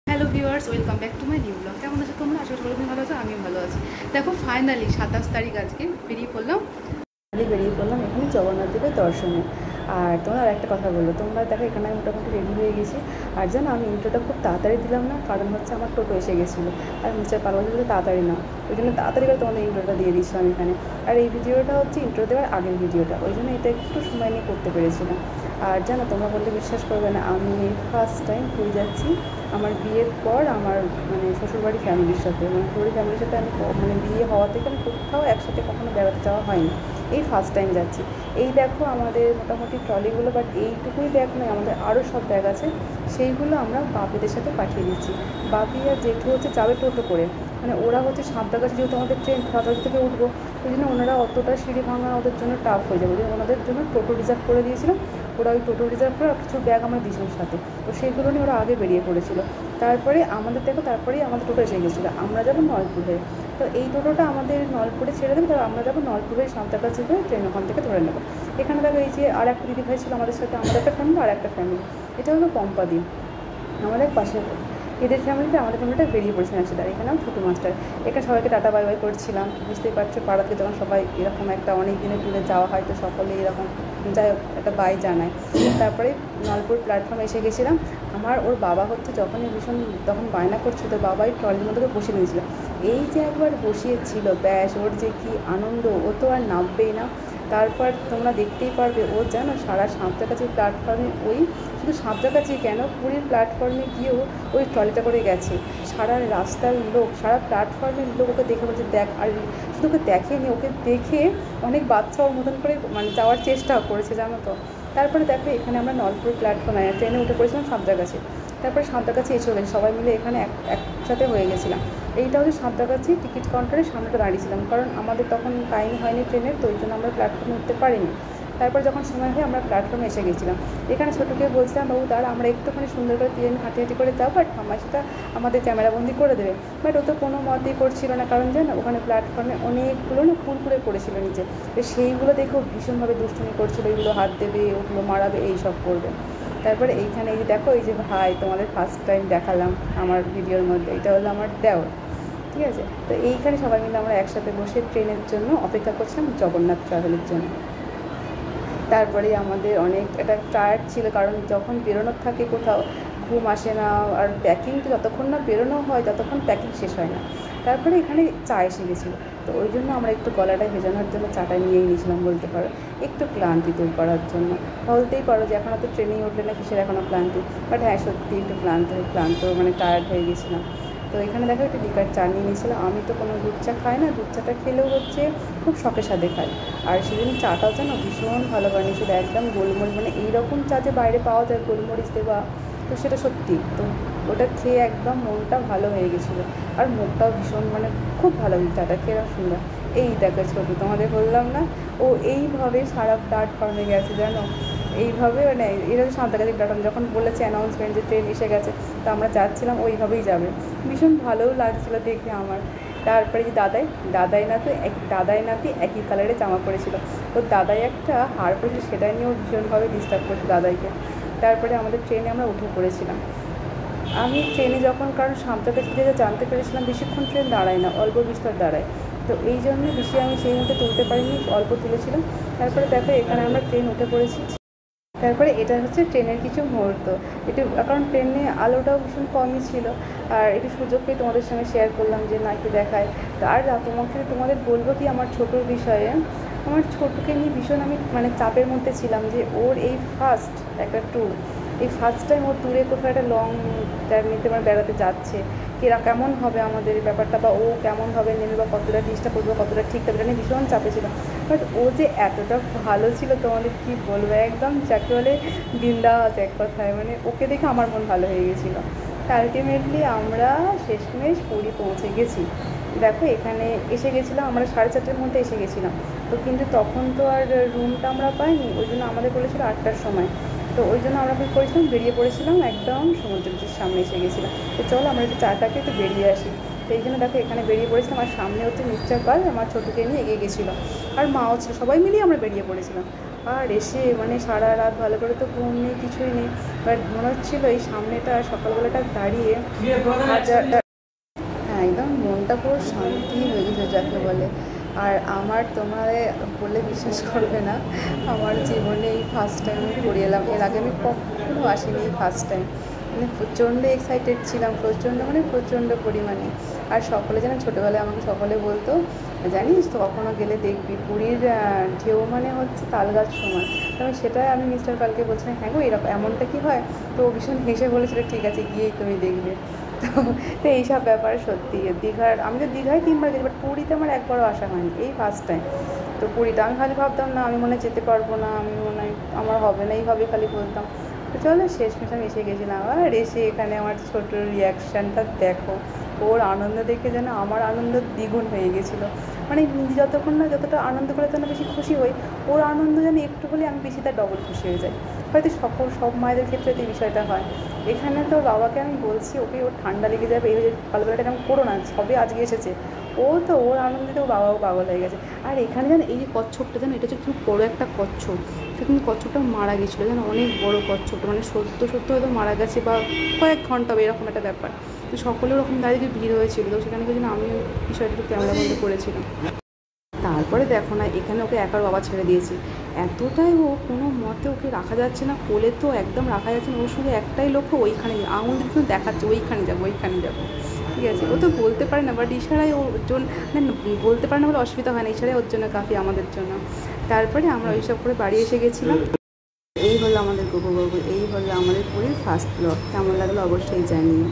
Hello viewers, welcome back to my new blog. কেমন আছো তোমরা? আশা করি ভালো আছো, আমিও ভালো আছি। দেখো ফাইনালি 27 তারিখ আজকে বেরিয়ে পড়লাম এখানে জগন্নাথ দেবের দর্শনে। আর তোমরা আর একটা কথা বললো, তোমরা দেখো এখানে আমি মোটামুটি রেডি হয়ে গেছি। আর জানো আমি ইন্ট্রোটা খুব তাড়াতাড়ি দিলাম না, কারণ হচ্ছে আমার টোটো এসে গেছিলো আর মিস্টার পারভেজ বলতে তাড়াতাড়ি না, ওই জন্য তাড়াতাড়ি করে তোমাদের ইন্ট্রোটা দিয়ে দিয়েছিলাম এখানে। আর এই ভিডিওটা হচ্ছে ইন্ট্রো দেওয়ার আগের ভিডিওটা, ওই জন্য এটা একটু সময় নিয়ে করতে পেরেছিলাম। আর জানো তোমরা বললে বিশ্বাস করবে না, আমি ফার্স্ট টাইম পুরী যাচ্ছি আমার বিয়ের পর, আমার মানে শ্বশুরবাড়ি ফ্যামিলির সাথে, মানে পুরী ফ্যামিলির সাথে আমি মানে বিয়ে হওয়া থেকে আমি কোথাও একসাথে কখনো বেড়াতে যাওয়া হয়নি, এই ফার্স্ট টাইম যাচ্ছি। এই দেখো আমাদের মোটামুটি ট্রলিগুলো, বাট এইটুকুই ব্যাগ নয়, আমাদের আরও সব ব্যাগ আছে, সেইগুলো আমরা বাপিদের সাথে পাঠিয়ে দিচ্ছি। বাপি আর জেঠু হচ্ছে যাবে টোটো করে, মানে ওরা হচ্ছে সাঁতরাগাছি, যেহেতু আমাদের ট্রেন সাঁতরাগাছি থেকে উঠবো, ওই জন্য ওনারা অতটা সিঁড়ি ভাঙা ওদের জন্য টাফ হয়ে যাবে, ওনাদের জন্য টোটো রিজার্ভ করে দিয়েছিলাম। ওরা ওই টোটো রিজার্ভ করে কিছু ব্যাগ আমরা দিয়েছিলাম সাথে, তো সেইগুলো নিয়ে ওরা আগে বেরিয়ে পড়েছিল। তারপরে আমাদের দেখো তারপরেই আমাদের টোটো এসে গেছিলো, আমরা যাবো নলপুরে। তো এই টোটোটা আমাদের নলপুরে ছেড়ে দেবে, তারপর আমরা যাবো নলপুরে সাঁতরাগাছি হয়ে ট্রেন ওখান থেকে ধরে নেবো। এখানে দেখো এই যে আর একটা দিদিভাই ছিল আমাদের সাথে, আমাদের একটা ফ্যামিলি আর একটা ফ্যামিলি, এটা হলো পম্পাদি আমাদের পাশে। এদের ফ্যামিলিটা আমাদের ফ্যামিলিটা বেরিয়ে পড়েছিলাম একসাথে। আর এখানেও ছোটো মাস্টার, এখানে সবাইকে টাটা বাই বাই করছিলাম। বুঝতেই পারছো পাড়াতে যখন সবাই এরকম একটা অনেক দিনের ট্যুরে যাওয়া হয়, তো সকলে এরকম যাই হোক একটা বাই জানায়। তারপরে নলপুর প্ল্যাটফর্মে এসে গেছিলাম। আমার ওর বাবা হচ্ছে যখনই ভীষণ তখন বায়না করছিল, তো বাবাই ট্রলির মধ্যে বসিয়ে দিয়েছিল। এই যে একবার বসিয়েছিল, ব্যাস ওর যে কী আনন্দ, ও তো আর নামবেই না। তারপর তোমরা দেখতেই পারবে, ও জানো সারা সাঁতরাগাছি প্ল্যাটফর্মে, ওই শুধু সাঁতরাগাছি কেন, পুরীর প্ল্যাটফর্মে গিয়েও ওই ট্রলিটা করে গেছে। সারা রাস্তার লোক, সারা প্ল্যাটফর্মের লোক ওকে দেখে বলছে দেখ, আর শুধু ওকে দেখেনি, ওকে দেখে অনেক বাচ্চা ওর মতন করে মানে যাওয়ার চেষ্টাও করেছে, জানো তো। তারপরে দেখো এখানে আমরা নলপুর প্ল্যাটফর্মে ট্রেনে উঠে পড়েছিলাম সাঁতরাগাছি। তারপরে সাঁতরাগাছি এসে গেছে, সবাই মিলে এখানে একসাথে হয়ে গেছিলাম। এইটা হচ্ছে সাঁতরাগাছি টিকিট কাউন্টারের সামনেটা দাঁড়িয়েছিলাম, কারণ আমাদের তখন টাইম হয়নি ট্রেনের, তো ওই জন্য আমরা প্ল্যাটফর্মে উঠতে পারিনি। তারপর যখন সময় হয় আমরা প্ল্যাটফর্মে এসে গেছিলাম। এখানে ছোটোকে বলছিলাম, বাবু দাঁড়া আমরা একটুখানি সুন্দর করে ট্রেন হাঁটি করে যাবো, বাট আমার সেটা আমাদের ক্যামেরাবন্দি করে দেবে। বাট ও তো কোনো মতেই করছিল না, কারণ জানো ওখানে প্ল্যাটফর্মে অনেকগুলো না কুরকুরে পড়েছিল নিচে, তো সেইগুলো দেখেও ভীষণভাবে দুষ্টুমি করছিলো, এইগুলো হাত দেবে, ওগুলো মারাবে, এইসব করবে। তারপরে এইখানে এই যে দেখো, এই যে ভাই তোমাদের ফার্স্ট টাইম দেখালাম আমার ভিডিওর মধ্যে, এটা হলো আমার দেওর, ঠিক আছে। তো এইখানে সবাই মিলে আমরা একসাথে বসে ট্রেনের জন্য অপেক্ষা করছিলাম, জগন্নাথ ট্রাভেলের জন্য। তারপরে আমাদের অনেক একটা টায়ার্ড ছিল, কারণ যখন বেরোনোর থাকে কোথাও ঘুম আসে না, আর প্যাকিং তো যতক্ষণ না বেরোনো হয় ততক্ষণ প্যাকিং শেষ হয় না। তারপরে এখানে চা এসে গেছিলো, তো ওই জন্য আমরা একটু গলাটা ভেজানোর জন্য চাটা নিয়েই নিয়েছিলাম বলতে পারো, একটু ক্লান্তি দূর করার জন্য। বলতেই পারো যে এখনও তো ট্রেনেই উঠলে না কিসের এখনও ক্লান্তি, বাট হ্যাঁ সত্যি একটু ক্লান্ত মানে টায়ার্ড হয়ে গেছিলাম। তো এখানে দেখো একটু লিকার চা নিয়ে নিয়েছিলাম, আমি তো কোনো দুধ চা খাই না, দুধ চাটা খেলেও হচ্ছে খুব শখে স্বাদে খাই। আর সেদিন চাটাও যেন ভীষণ ভালো বানিয়েছিল, একদম গোলমরিচ, মানে এইরকম চা যে বাইরে পাওয়া যায় গোলমরিচ দেওয়া, তো সেটা সত্যি। তো ওটা খেয়ে একদম মনটা ভালো হয়ে গেছিলো, আর মুখটাও ভীষণ মানে খুব ভালো চাটা খেয়ে সুন্দর। এই দেখো ছোটো তোমাদের বললাম না, ও এইভাবে সারা প্ল্যাটফর্মে গেছে জানো, এইভাবে মানে এরকম সাঁতরাগাছি প্ল্যাটফর্ম যখন বলেছে অ্যানাউন্সমেন্ট যে ট্রেন এসে গেছে, তো আমরা যাচ্ছিলাম ওইভাবেই যাবে, ভীষণ ভালোও লাগছিলো দেখে আমার। তারপরে যে দাদাই নাতি একই কালারের জামা পরেছিল, তো দাদাই একটা হার পরেছিল, সেটা নিয়েও ভীষণভাবে ডিস্টার্ব করছে দাদাইকে। তারপরে আমাদের ট্রেনে আমরা উঠে পড়েছিলাম। আমি ট্রেনে যখন, কারণ সাঁতরাগাছি থেকে জানতে পেরেছিলাম বেশিক্ষণ ট্রেন দাঁড়ায় না, অল্প বিস্তর দাঁড়ায়, তো এই জন্য বেশি আমি সেই মুহূর্তে তুলতে পারিনি, অল্প তুলেছিলাম। তারপরে দেখো এখানে আমরা ট্রেন উঠে পড়েছি। তারপরে এটা হচ্ছে ট্রেনের কিছু মুহূর্ত, একটু কারণ ট্রেনে আলোটাও ভীষণ কমই ছিল, আর একটু সুযোগ পেয়ে তোমাদের সঙ্গে শেয়ার করলাম যে না একটু দেখায়। আর তোমাদের বলবো কি আমার ছোটোর বিষয়ে, আমার ছোটোকে নিয়ে ভীষণ আমি মানে চাপের মধ্যে ছিলাম, যে ওর এই ফার্স্ট একটা ট্যুর, এই ফার্স্ট টাইম ওর ট্যুরে কোথাও একটা লং জার্নিতে মানে বেড়াতে যাচ্ছে, কেমন হবে আমাদের ব্যাপারটা, বা ও কেমনভাবে নেবে, বা কতটা ডিস্টার্ব করবে, কতটা ঠিক থাকবে, এটা নিয়ে ভীষণ চাপে ছিল। বাট ও যে এতটা ভালো ছিল তোমাদের কী বলবো, একদম যাকে বলে বিন্দাস এক কথায়, মানে ওকে দেখে আমার মন ভালো হয়ে গেছিলো। আলটিমেটলি আমরা শেষমেশ পুরী পৌঁছে গেছি। দেখো এখানে এসে গেছিলাম আমরা 4:30টার মধ্যে এসে গেছিলাম, তো কিন্তু তখন তো আর রুমটা আমরা পাইনি, ওই জন্য আমাদের বলেছিল 8টার সময়, তো ওই জন্য আমরা কী করেছিলাম, বেরিয়ে পড়েছিলাম, একদম সমুদ্র ব্রিজের সামনে এসে গেছিলাম। তো চলো আমরা একটু চাটাকে একটু বেরিয়ে আসি। তো এই জন্য দেখো এখানে বেরিয়ে পড়েছিলাম, আর সামনে হচ্ছে মিস্টার পাল আমার ছোটোকে নিয়ে এগিয়ে গেছিলো, আর মাও ছিল, সবাই মিলিয়ে আমরা বেরিয়ে পড়েছিলাম। আর এসে মানে সারা রাত ভালো করে তো ঘুম নেই, কিছুই নেই। বাট মনে হচ্ছিলো এই সামনেটা সকালবেলাটা দাঁড়িয়ে হাজার, হ্যাঁ একদম মনটা পুরো শান্তি হয়ে গেছে যাকে বলে। আর আমার তোমারে বলে বিশ্বাস করবে না, আমার জীবনে এই ফার্স্ট টাইম আমি ঘুরে এলাম। এর আগে আমি কখনো আসিনি, এই ফার্স্ট টাইম। মানে প্রচণ্ড এক্সাইটেড ছিলাম, প্রচণ্ড মানে প্রচণ্ড পরিমাণে। আর সকলে যেন ছোটোবেলায় আমাকে সকলে বলতো, জানিস তো কখনো গেলে দেখবি পুরীর ঢেউ মানে হচ্ছে তাল গাছ সমান। তো আমি সেটাই আমি মিস্টার পালকে বলছিলাম, হ্যাঁ গো এরকম এমনটা কি হয়? তো ও ভীষণ হেসে বলেছিল ঠিক আছে গিয়েই তুমি দেখবে। তো তো এইসব ব্যাপার সত্যি। দীঘার আমি তো দীঘায় 3বার গেছি, বাট পুরীতে আমার একবারও আসা হয়নি, এই ফার্স্ট টাইম। তো পুরীটা আমি খালি ভাবতাম না আমি মনে হয় যেতে পারবো না, আমি মনে হয় আমার হবে না, এইভাবে খালি বলতাম। তো চলো শেষমেশ আমি এসে গেছিলাম। আর এসে এখানে আমার ছোটোর রিয়াকশানটা দেখো, ওর আনন্দ দেখে যেন আমার আনন্দ দ্বিগুণ হয়ে গেছিলো। মানে যতক্ষণ না যতটা আনন্দ করে যেন বেশি খুশি হই, ওর আনন্দ যেন একটু হলে আমি বেশি তার ডবল খুশি হয়ে যাই। হয়তো সব মায়েদের ক্ষেত্রে এই বিষয়টা হয়। এখানে তো বাবাকে আমি বলছি ওকে ওর ঠান্ডা লেগে যাবে, এই সকালবেলাটা এরকম করো না, সবে আজকে এসেছে। ও তো ওর আনন্দিতে ও বাবাও পাগল হয়ে গেছে। আর এখানে যেন এই যে কচ্ছপটা যেন এটা হচ্ছে খুব বড়ো একটা কচ্ছপ, সে কিন্তু কচ্ছপটা মারা গেছিলো যেন, অনেক বড় কচ্ছপটা, মানে সত্য হয়তো মারা গেছে বা কয়েক ঘন্টা হবে এরকম একটা ব্যাপার। তো সকলে ওরকম দাঁড়িয়ে ভিড় হয়েছিল, তো সেখানে জন্য আমি বিষয়টা একটু ক্যামেরা বন্ধ করেছিলাম। তারপরে দেখো না এখানে ওকে একার বাবা ছেড়ে দিয়েছি, এতটাই ও কোনো মতে ওকে রাখা যাচ্ছে না কোলে, তো একদম রাখা যাচ্ছে না। ওর শুধু একটাই লক্ষ্য ওইখানে, আঙুল কিন্তু দেখাচ্ছে ওইখানে যাবো ওইখানে যাবো, ঠিক আছে। ও তো বলতে পারে না, বাট ইশারায় ওর জন্য, মানে বলতে পারে না বলে অসুবিধা হয় না, ইশারায় ওর জন্য কাফি আমাদের জন্য। তারপরে আমরা ওইসব করে বাড়ি এসে গেছিলাম। এই হলো আমাদের গগু, এই হলো আমাদের পুরীর ফার্স্ট ব্লগ। কেমন লাগলো অবশ্যই জানিও।